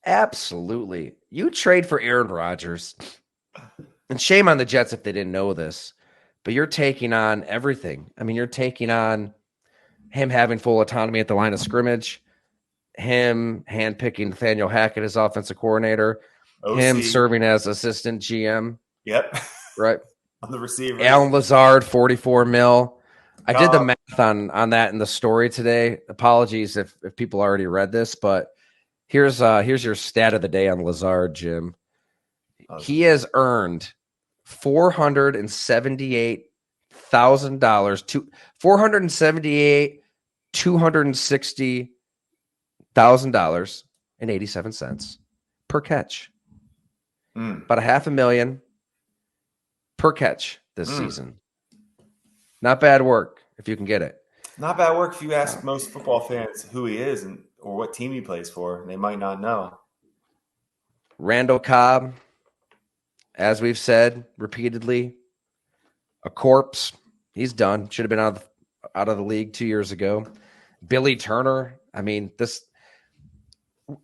Absolutely. You trade for Aaron Rodgers, and shame on the Jets if they didn't know this, but you're taking on everything. I mean, you're taking on him having full autonomy at the line of scrimmage, him handpicking Nathaniel Hackett as offensive coordinator, him OC. serving as assistant GM, Yep. right? On the receivers. Alan Lazard, 44 mil. I did the Cobb. math on that in the story today. Apologies if people already read this, but here's your stat of the day on Lazard, Jim. He has earned $478,000 to $260,000 per catch. About $500,000 per catch this season. Not bad work if you can get it. Not bad work if you ask most football fans who he is or what team he plays for. They might not know. Randall Cobb, as we've said repeatedly, a corpse. He's done. Should have been out of the league 2 years ago. Billy Turner. I mean,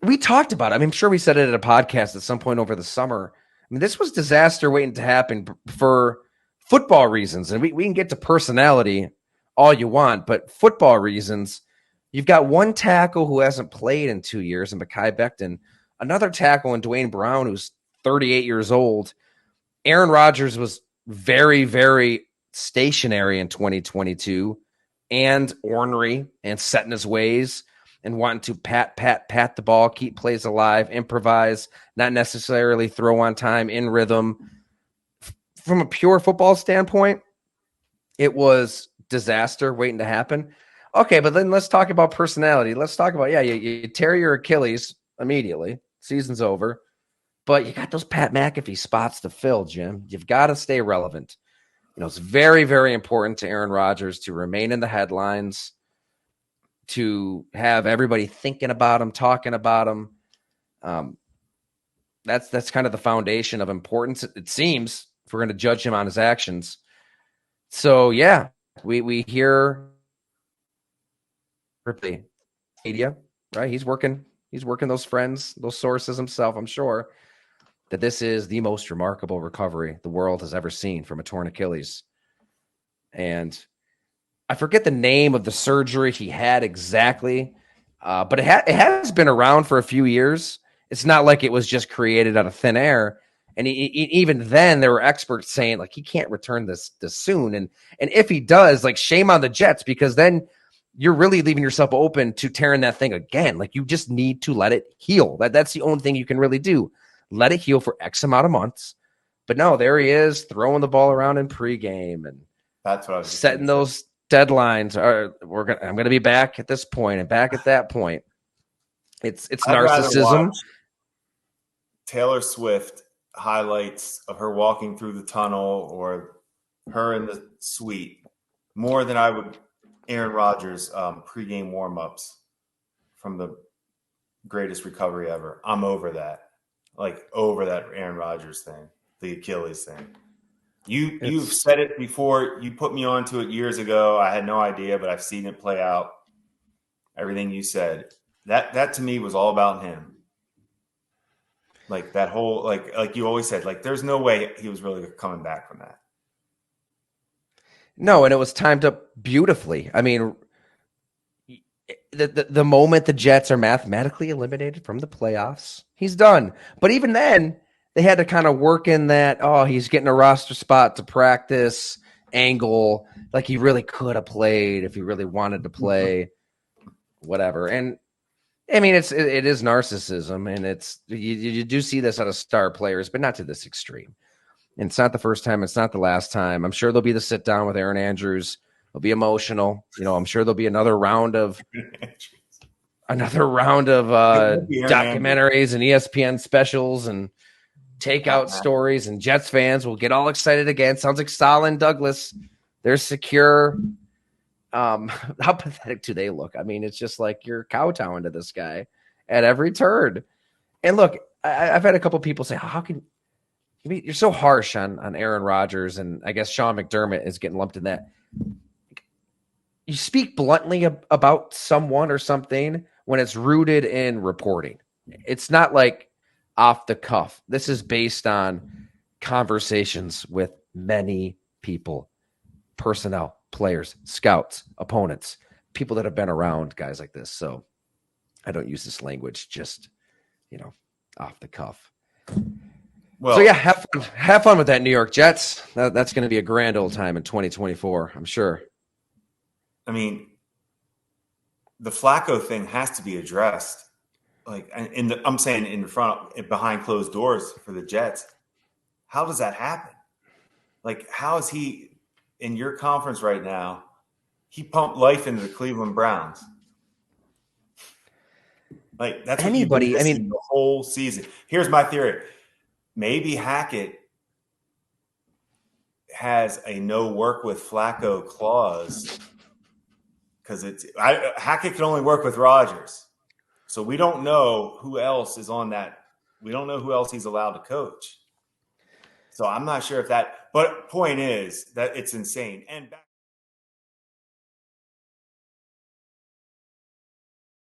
we talked about it. I mean, I'm sure we said it at a podcast at some point over the summer. I mean, this was disaster waiting to happen for football reasons. And we can get to personality all you want, but football reasons, you've got one tackle who hasn't played in 2 years in Mekhi Becton, another tackle in Dwayne Brown, who's 38 years old. Aaron Rodgers was very, very stationary in 2022 and ornery and set in his ways and wanting to pat the ball, keep plays alive, improvise, not necessarily throw on time, in rhythm. From a pure football standpoint, it was disaster waiting to happen. Okay, but then let's talk about personality. Let's talk about, you tear your Achilles immediately. Season's over. But you got those Pat McAfee spots to fill, Jim. You've got to stay relevant. It's very, very important to Aaron Rodgers to remain in the headlines, to have everybody thinking about him, talking about him. That's kind of the foundation of importance, it seems, if we're going to judge him on his actions. So, yeah, we hear media, right? He's working those friends, those sources himself, I'm sure, that this is the most remarkable recovery the world has ever seen from a torn Achilles. And I forget the name of the surgery he had exactly, but it has been around for a few years. It's not like it was just created out of thin air. And even then, there were experts saying, like, he can't return this soon. And if he does, like, shame on the Jets, because then you're really leaving yourself open to tearing that thing again. Like, you just need to let it heal. That's the only thing you can really do. Let it heal for X amount of months. But no, there he is throwing the ball around in pregame and that's what I was setting those deadlines. I'm going to be back at this point and back at that point. It's narcissism. Taylor Swift highlights of her walking through the tunnel or her in the suite more than I would Aaron Rodgers pregame warm-ups from the greatest recovery ever. I'm over that. Like, over that Aaron Rodgers thing, the Achilles thing. You've said it before. You put me onto it years ago. I had no idea, but I've seen it play out. Everything you said. That to me was all about him. Like, that whole, like you always said, like, there's no way he was really coming back from that. No, and it was timed up beautifully. I mean, the moment the Jets are mathematically eliminated from the playoffs, he's done. But even then, they had to kind of work in that, he's getting a roster spot to practice angle, like he really could have played if he really wanted to play, whatever. And I mean, it is narcissism, and it's you do see this out of star players, but not to this extreme. And it's not the first time. It's not the last time. I'm sure there'll be the sit down with Aaron Andrews. It'll be emotional. I'm sure there'll be another round of documentaries and ESPN specials and takeout stories, and Jets fans will get all excited again. Sounds like Saleh and Douglas. They're secure. How pathetic do they look? I mean, it's just like you're kowtowing to this guy at every turn. And look, I've had a couple people say, how can you're so harsh on Aaron Rodgers, and I guess Sean McDermott is getting lumped in that. You speak bluntly about someone or something when it's rooted in reporting. it's not like off the cuff. This is based on conversations with many people, personnel, players, scouts, opponents, people that have been around guys like this. So I don't use this language just, off the cuff. So yeah, Well, have fun with that, New York Jets. That's going to be a grand old time in 2024, I'm sure. I mean, the Flacco thing has to be addressed. Like I'm saying in the front, behind closed doors for the Jets. How does that happen? Like, how is he in your conference right now? He pumped life into the Cleveland Browns. Like, that's what you've been Anybody, I mean, missing the whole season. Here's my theory. Maybe Hackett has a no work with Flacco clause because Hackett can only work with Rodgers. So we don't know who else is on that. We don't know who else he's allowed to coach. So I'm not sure if that, but point is that it's insane. And